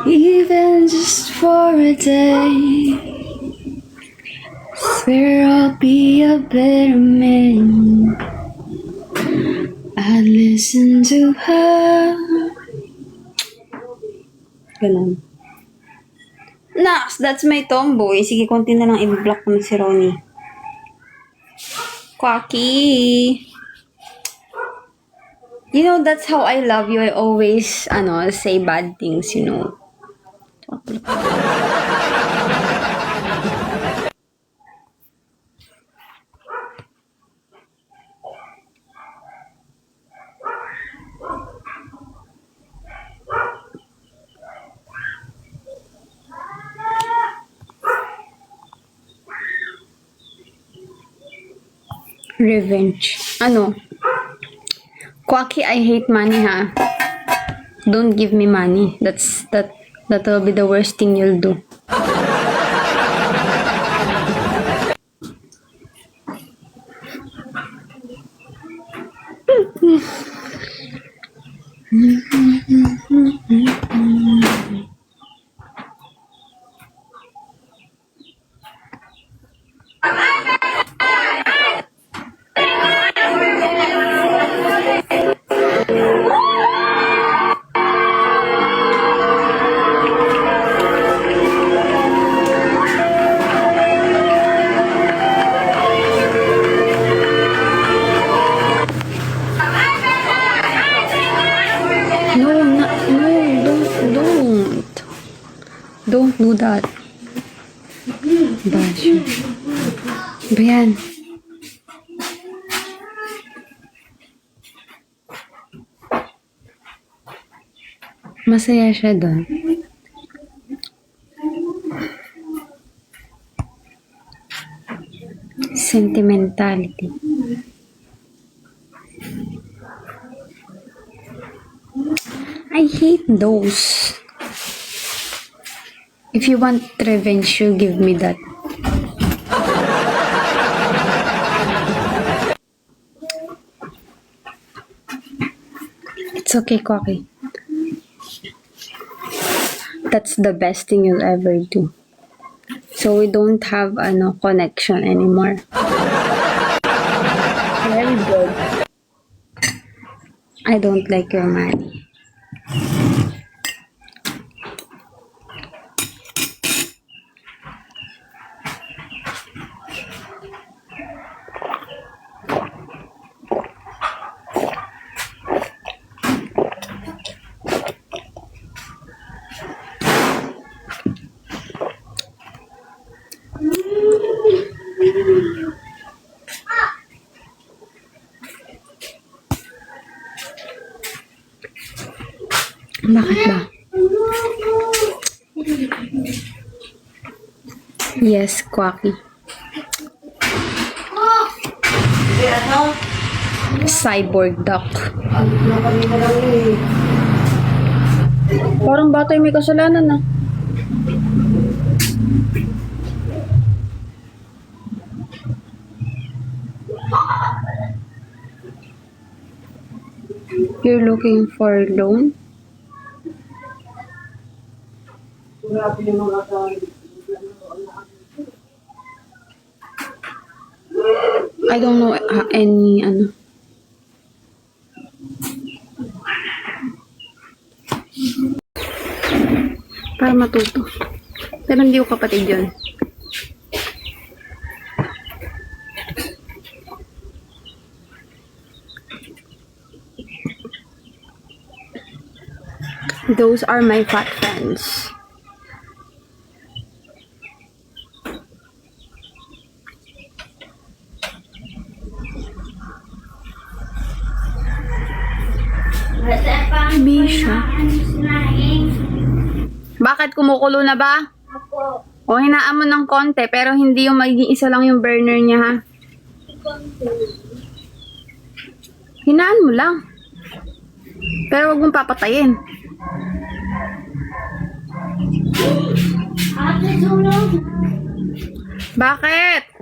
even just for a day. Swear I'll be a better man. I listen to her. Ganun. Nax, that's my tomboy. Sige, konti na lang i-block mo si Ronnie. Quacky. You know, that's how I love you. I always, say bad things, you know. Revenge. Quacky, I hate money, ha? Don't give me money. That will be the worst thing you'll do. Don't do that. Bash. Bayan. Masaya siya doon. Sentimentality. I hate those. If you want revenge, you give me that. It's okay, Quacky. That's the best thing you'll ever do. So we don't have connection anymore. Very good. I don't like your money. Bakit ba? Yes, Quacky. Cyborg duck. Parang bata yung may kasalanan, ah. You're looking for loan? I don't know any para matuto. Pero hindi ko kapatid yun. Those are my fat friends. Bisha. Bakit kumukulo na ba? Opo. O hinaan mo ng konti pero hindi yung magiging isa lang yung burner niya, ha? Hinaan mo lang. Pero wag mong papatayin. Ate, tulong. Bakit?